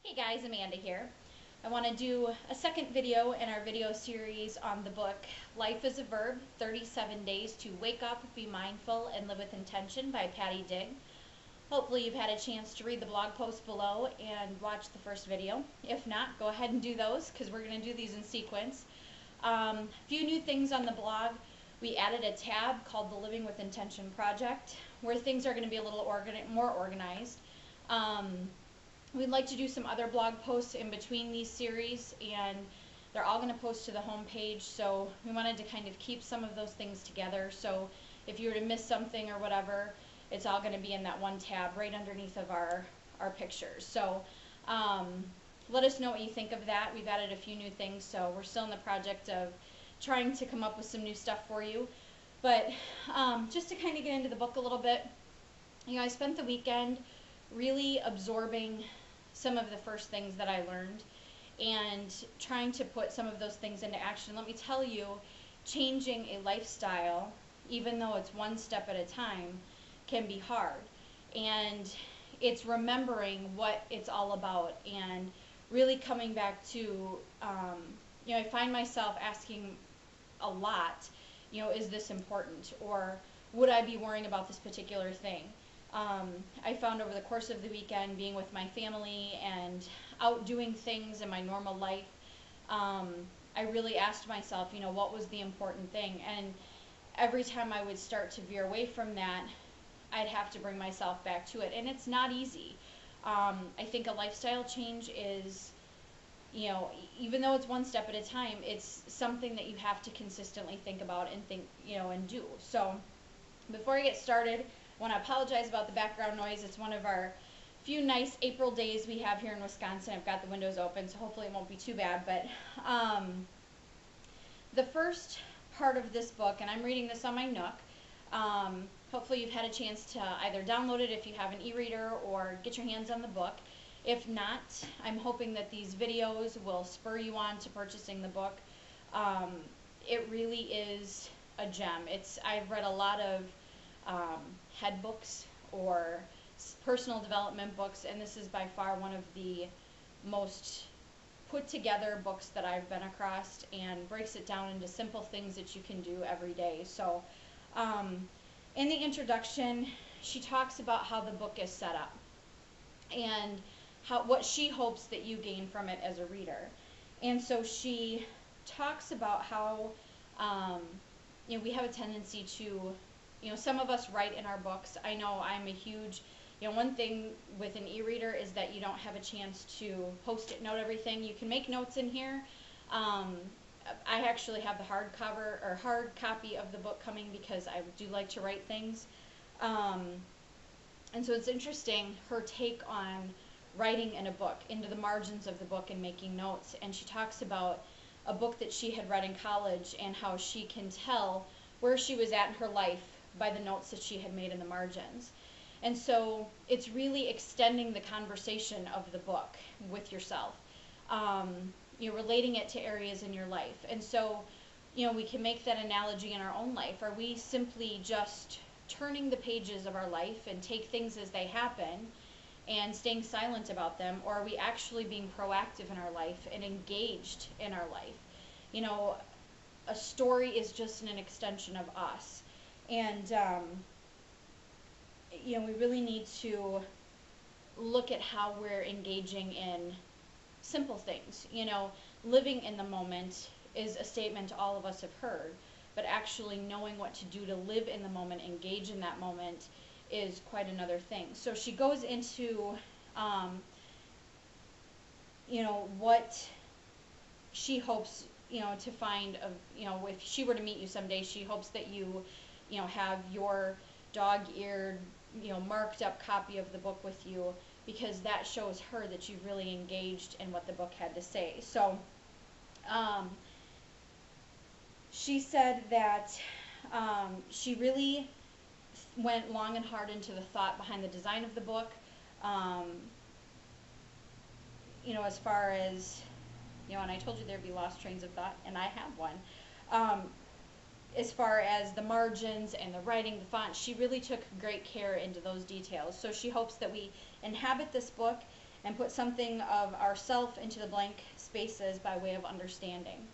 Hey guys, Amanda here. I want to do a second video in our video series on the book Life is a Verb, 37 Days to Wake Up, Be Mindful, and Live with Intention by Patty Digg. Hopefully you've had a chance to read the blog post below and watch the first video. If not, go ahead and do those because we're going to do these in sequence. A few new things on the blog. We added a tab called the Living with Intention Project where things are going to be a little more organized. We'd like to do some other blog posts in between these series, and they're all going to post to the home page, so we wanted to kind of keep some of those things together, so if you were to miss something or whatever, it's all going to be in that one tab right underneath of our pictures. So let us know what you think of that. We've added a few new things, so we're still in the project of trying to come up with some new stuff for you. But just to kind of get into the book a little bit, I spent the weekend really absorbing some of the first things that I learned and trying to put some of those things into action. Let me tell you, changing a lifestyle, even though it's one step at a time, can be hard. And it's remembering what it's all about and really coming back to, I find myself asking a lot, is this important? Or would I be worrying about this particular thing? I found over the course of the weekend, being with my family and out doing things in my normal life, I really asked myself, what was the important thing? And every time I would start to veer away from that, I'd have to bring myself back to it. And it's not easy. I think a lifestyle change is, even though it's one step at a time, it's something that you have to consistently think about and think, and do. So before I get started, I want to apologize about the background noise. It's one of our few nice April days we have here in Wisconsin. I've got the windows open, so hopefully it won't be too bad. But the first part of this book, and I'm reading this on my Nook, hopefully you've had a chance to either download it if you have an e-reader or get your hands on the book. If not, I'm hoping that these videos will spur you on to purchasing the book. It really is a gem. I've read a lot of head books or personal development books, and this is by far one of the most put together books that I've been across, and breaks it down into simple things that you can do every day. So in the introduction, she talks about how the book is set up and what she hopes that you gain from it as a reader. And so she talks about how we have a tendency to, some of us write in our books. I know I'm a huge, one thing with an e-reader is that you don't have a chance to post-it note everything. You can make notes in here. I actually have the hard copy of the book coming because I do like to write things. And so it's interesting, her take on writing in a book, into the margins of the book and making notes. And she talks about a book that she had read in college and how she can tell where she was at in her life by the notes that she had made in the margins. And so it's really extending the conversation of the book with yourself. You're relating it to areas in your life. And so, we can make that analogy in our own life. Are we simply just turning the pages of our life and take things as they happen and staying silent about them, or are we actually being proactive in our life and engaged in our life? A story is just an extension of us. And, we really need to look at how we're engaging in simple things. Living in the moment is a statement all of us have heard, but actually knowing what to do to live in the moment, engage in that moment, is quite another thing. So she goes into, what she hopes, to find if she were to meet you someday, she hopes that you have your dog-eared, marked up copy of the book with you, because that shows her that you've really engaged in what the book had to say. So she said that she really went long and hard into the thought behind the design of the book, as far as, and I told you there'd be lost trains of thought, and I have one. As far as the margins and the writing, the font, she really took great care into those details. So she hopes that we inhabit this book and put something of ourself into the blank spaces by way of understanding.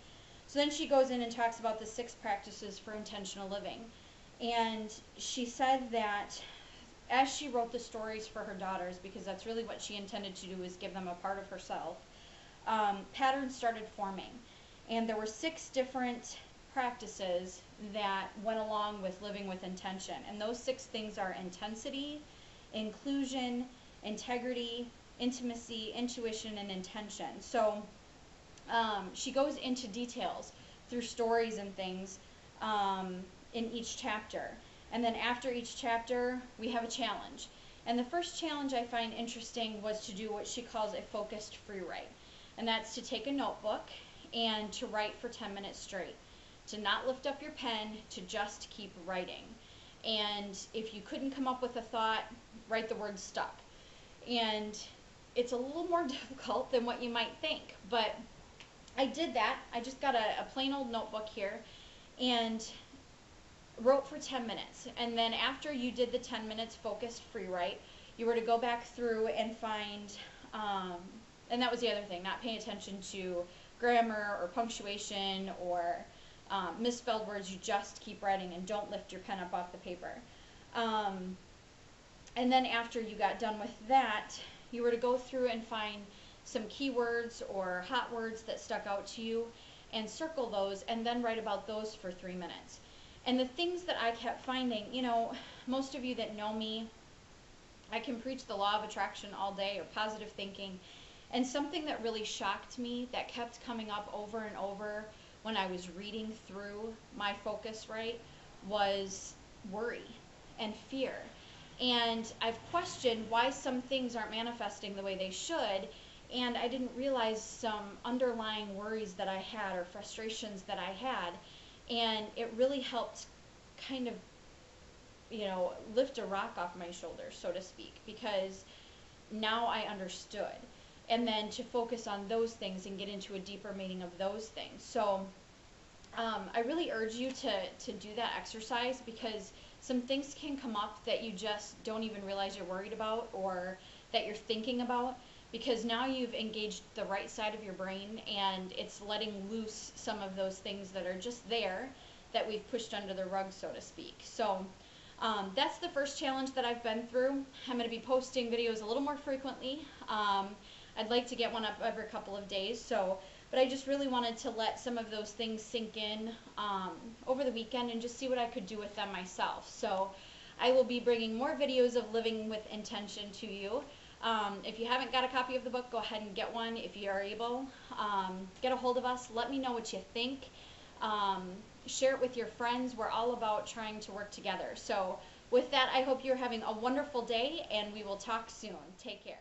So then she goes in and talks about the 6 practices for intentional living. And she said that as she wrote the stories for her daughters, because that's really what she intended to do, is give them a part of herself, patterns started forming. And there were 6 different practices that went along with living with intention. And those 6 things are intensity, inclusion, integrity, intimacy, intuition, and intention. So she goes into details through stories and things in each chapter. And then after each chapter, we have a challenge. And the first challenge I find interesting was to do what she calls a focused free write. And that's to take a notebook and to write for 10 minutes straight. To not lift up your pen, to just keep writing. And if you couldn't come up with a thought, write the word stuck. And it's a little more difficult than what you might think, but I did that. I just got a plain old notebook here and wrote for 10 minutes. And then after you did the 10 minutes focused free write, you were to go back through and find, and that was the other thing, not paying attention to grammar or punctuation or misspelled words. You just keep writing and don't lift your pen up off the paper. And then after you got done with that, you were to go through and find some keywords or hot words that stuck out to you and circle those and then write about those for 3 minutes. And the things that I kept finding, you know, most of you that know me, I can preach the law of attraction all day or positive thinking. And something that really shocked me that kept coming up over and over when I was reading through my focus write was worry and fear. And I've questioned why some things aren't manifesting the way they should, and I didn't realize some underlying worries that I had or frustrations that I had, and it really helped kind of, you know, lift a rock off my shoulders, so to speak, because now I understood. And then to focus on those things and get into a deeper meaning of those things. So I really urge you to do that exercise, because some things can come up that you just don't even realize you're worried about or that you're thinking about, because now you've engaged the right side of your brain and it's letting loose some of those things that are just there that we've pushed under the rug, so to speak. So that's the first challenge that I've been through. I'm going to be posting videos a little more frequently. I'd like to get one up every couple of days, but I just really wanted to let some of those things sink in over the weekend and just see what I could do with them myself. So I will be bringing more videos of living with intention to you. If you haven't got a copy of the book, go ahead and get one if you are able. Get a hold of us. Let me know what you think. Share it with your friends. We're all about trying to work together. So with that, I hope you're having a wonderful day, and we will talk soon. Take care.